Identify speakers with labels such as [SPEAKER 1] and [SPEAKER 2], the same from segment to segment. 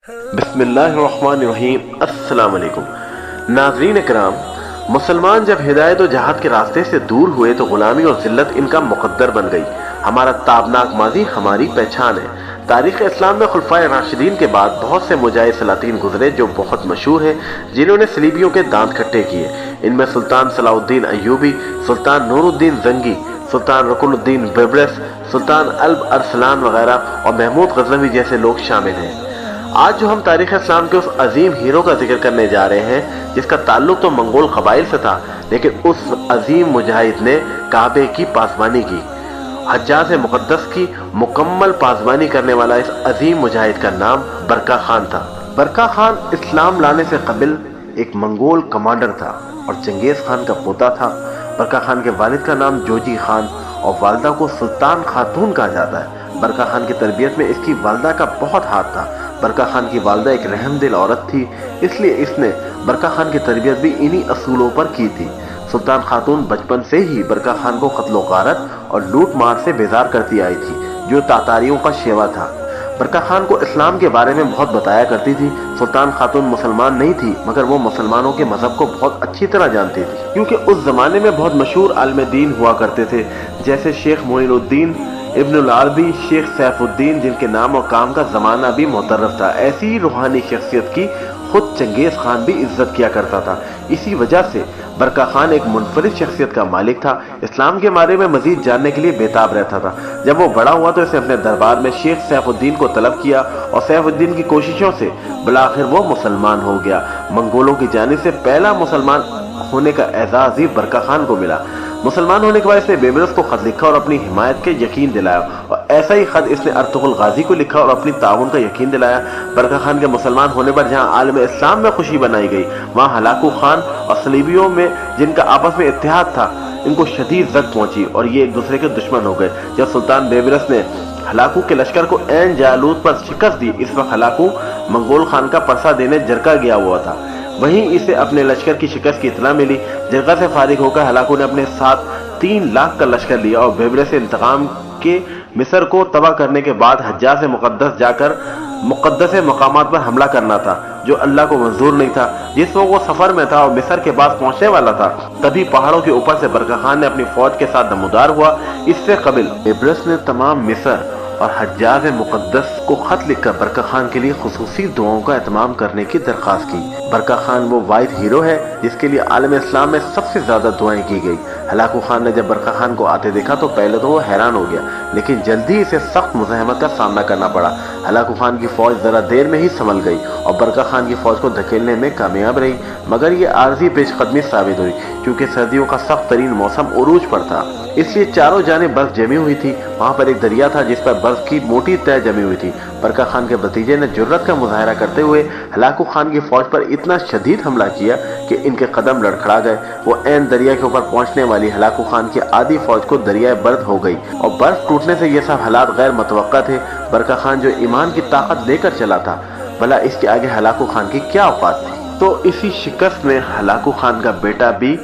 [SPEAKER 1] بسم اللہ الرحمن الرحیم۔ السلام علیکم ناظرین اکرام، مسلمان جب ہدایت و جہاد کے راستے سے دور ہوئے تو غلامی اور ذلت ان کا مقدر بن گئی۔ ہمارا تابناک ماضی ہماری پہچان ہے۔ تاریخ اسلام میں خلفائے راشدین کے بعد بہت سے مجاہد سلاطین گزرے جو بہت مشہور ہیں، جنہوں نے صلیبیوں کے دانت کھٹے کیے۔ ان میں سلطان صلاح الدین ایوبی، سلطان نور الدین زنگی، سلطان رکن الدین بیبرس، سلطان الب ارسلان وغیرہ اور محمود غزنوی جیسے لوگ شامل ہیں۔ آج جو ہم تاریخ اسلام کے اس عظیم ہیرو کا ذکر کرنے جا رہے ہیں جس کا تعلق تو منگول قبائل سے تھا، لیکن اس عظیم مجاہد نے کعبے کی پاسبانی کی۔ حجاز مقدس کی مکمل پاسبانی کرنے والا اس عظیم مجاہد کا نام برکا خان تھا۔ برکا خان اسلام لانے سے قبل ایک منگول کمانڈر تھا اور چنگیز خان کا پوتا تھا۔ برکا خان کے والد کا نام جوجی خان اور والدہ کو سلطان خاتون کہا جاتا ہے۔ برکا خان کی تربیت میں اس کی والدہ کا بہت ہاتھ تھا۔ برکا خان کی والدہ ایک رحم دل عورت تھی، اس لیے اس نے برکا خان کی تربیت بھی انہی اصولوں پر کی تھی۔ سلطان خاتون بچپن سے ہی برکا خان کو قتل و غارت اور لوٹ مار سے بیزار کرتی آئی تھی، جو تاتاریوں کا شیوا تھا۔ برکا خان کو اسلام کے بارے میں بہت بتایا کرتی تھی۔ سلطان خاتون مسلمان نہیں تھی، مگر وہ مسلمانوں کے مذہب کو بہت اچھی طرح جانتی تھی، کیونکہ اس زمانے میں بہت مشہور عالم دین ہوا کرتے تھے، جیسے شیخ معین الدین ابن العربی، شیخ سیف الدین، جن کے نام اور کام کا زمانہ بھی معترف تھا۔ ایسی ہی روحانی شخصیت کی خود چنگیز خان بھی عزت کیا کرتا تھا۔ اسی وجہ سے برکا خان ایک منفرد شخصیت کا مالک تھا۔ اسلام کے بارے میں مزید جاننے کے لیے بےتاب رہتا تھا۔ جب وہ بڑا ہوا تو اس نے اپنے دربار میں شیخ سیف الدین کو طلب کیا اور سیف الدین کی کوششوں سے بالآخر وہ مسلمان ہو گیا۔ منگولوں کی جانب سے پہلا مسلمان ہونے کا اعزاز ہی برکا خان کو ملا۔ مسلمان ہونے کے بعد اس نے بیبرس کو خط لکھا اور اپنی حمایت کے یقین دلایا، اور ایسا ہی خط اس نے ارطغرل غازی کو لکھا اور اپنی تعاون کا یقین دلایا۔ برکا خان کے مسلمان ہونے پر جہاں عالم اسلام میں خوشی بنائی گئی، وہاں ہلاکو خان اور صلیبیوں میں جن کا آپس میں اتحاد تھا، ان کو شدید زد پہنچی اور یہ ایک دوسرے کے دشمن ہو گئے۔ جب سلطان بیبرس نے ہلاکو کے لشکر کو عین جالوت پر شکست دی، اس وقت ہلاکو منگول خان کا پرسہ دینے جرقہ گیا ہوا تھا۔ وہیں اسے اپنے لشکر کی شکست کی اطلاع ملی۔ جرقہ سے فارغ ہو کر ہلاکو نے اپنے ساتھ 3 لاکھ کا لشکر لیا اور بیبرس سے انتقام کے مصر کو تباہ کرنے کے بعد حجاز مقدس جا کر مقدس مقامات پر حملہ کرنا تھا، جو اللہ کو منظور نہیں تھا۔ جس وقت وہ سفر میں تھا اور مصر کے پاس پہنچنے والا تھا، تبھی پہاڑوں کے اوپر سے برکا خان نے اپنی فوج کے ساتھ نمودار ہوا۔ اس سے قبل بیبرس نے تمام مصر اور حجاز مقدس کو خط لکھ کر برکا خان کے لیے خصوصی دعاؤں کا اہتمام کرنے کی درخواست کی۔ برکا خان وہ واحد ہیرو ہے جس کے لیے عالم اسلام میں سب سے زیادہ دعائیں کی گئی۔ ہلاکو خان نے جب برکا خان کو آتے دیکھا تو پہلے تو وہ حیران ہو گیا، لیکن جلدی اسے سخت مزاحمت کا سامنا کرنا پڑا۔ ہلاکو خان کی فوج ذرا دیر میں ہی سنبھل گئی اور برکا خان کی فوج کو دھکیلنے میں کامیاب رہی، مگر یہ عارضی پیش قدمی ثابت ہوئی، کیونکہ سردیوں کا سخت ترین موسم عروج پر تھا، اس لیے چاروں جانب برف جمی ہوئی تھی۔ وہاں پر ایک دریا تھا جس پر برف کی موٹی تہ جمی ہوئی تھی۔ برکا خان کے بھتیجے نے جرأت کا مظاہرہ کرتے ہوئے ہلاکو خان کی فوج پر اتنا شدید حملہ کیا کہ ان کے قدم لڑکھڑا گئے۔ وہ عین دریا کے اوپر پہنچنے والی ہلاکو خان کی آدھی فوج کو دریائے برد ہو گئی، اور برف ٹوٹنے سے یہ سب حالات غیر متوقع تھے۔ برکا خان جو ایمان کی طاقت لے کر چلا تھا، بھلا اس کے آگے ہلاکو خان کی کیا اوقات تھی؟ تو اسی شکست میں ہلاکو خان کا بیٹا بھی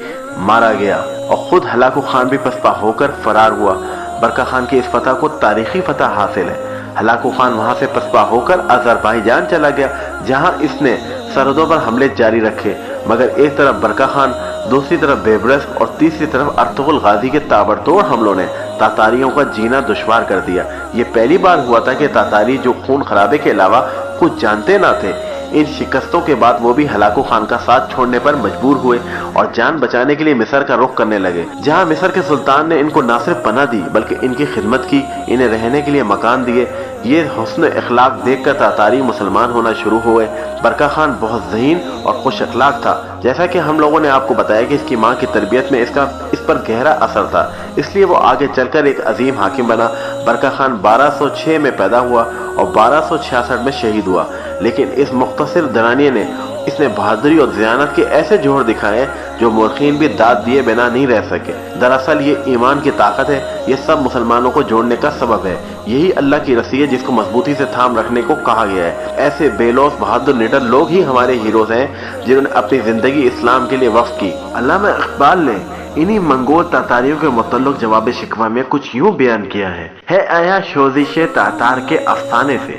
[SPEAKER 1] مارا گیا اور خود ہلاکو خان بھی پسپا ہو کر فرار ہوا۔ برکا خان کی اس فتح کو تاریخی فتح حاصل ہے۔ ہلاکو خان وہاں سے پسپا ہو کر آذربائیجان چلا گیا، جہاں اس نے سرحدوں پر حملے جاری رکھے، مگر ایک طرف برکا خان، دوسری طرف بیبرس اور تیسری طرف ارطغرل غازی کے تابڑتوڑ حملوں نے تاتاریوں کا جینا دشوار کر دیا۔ یہ پہلی بار ہوا تھا کہ تاتاری، جو خون خرابے کے علاوہ کچھ جانتے نہ تھے، ان شکستوں کے بعد وہ بھی ہلاکو خان کا ساتھ چھوڑنے پر مجبور ہوئے اور جان بچانے کے لیے مصر کا رخ کرنے لگے، جہاں مصر کے سلطان نے ان کو نہ صرف پناہ دی بلکہ ان کی خدمت کی، انہیں رہنے کے لیے مکان دیے۔ یہ حسن اخلاق دیکھ کر تاتاری مسلمان ہونا شروع ہوئے۔ برکا خان بہت ذہین اور خوش اخلاق تھا، جیسا کہ ہم لوگوں نے آپ کو بتایا کہ اس کی ماں کی تربیت میں اس پر گہرا اثر تھا، اس لیے وہ آگے چل کر ایک عظیم حاکم بنا۔ برکا خان 1206 میں پیدا ہوا اور 1266 میں شہید ہوا، لیکن اس مختصر دورانیے نے اس نے بہادری اور دیانت کے ایسے جوہر دکھائے جو مورخین بھی داد دیے بنا نہیں رہ سکے۔ دراصل یہ ایمان کی طاقت ہے، یہ سب مسلمانوں کو جوڑنے کا سبب ہے۔ یہی اللہ کی رسی ہے جس کو مضبوطی سے تھام رکھنے کو کہا گیا ہے۔ ایسے بے لوث بہادر نڈر لوگ ہی ہمارے ہیروز ہیں جنہوں نے اپنی زندگی اسلام کے لیے وقف کی۔ علامہ اقبال نے انہی منگول تاتاریوں کے متعلق جواب شکوہ میں کچھ یوں بیان کیا ہے آیا شوزش تاتار کے افسانے سے،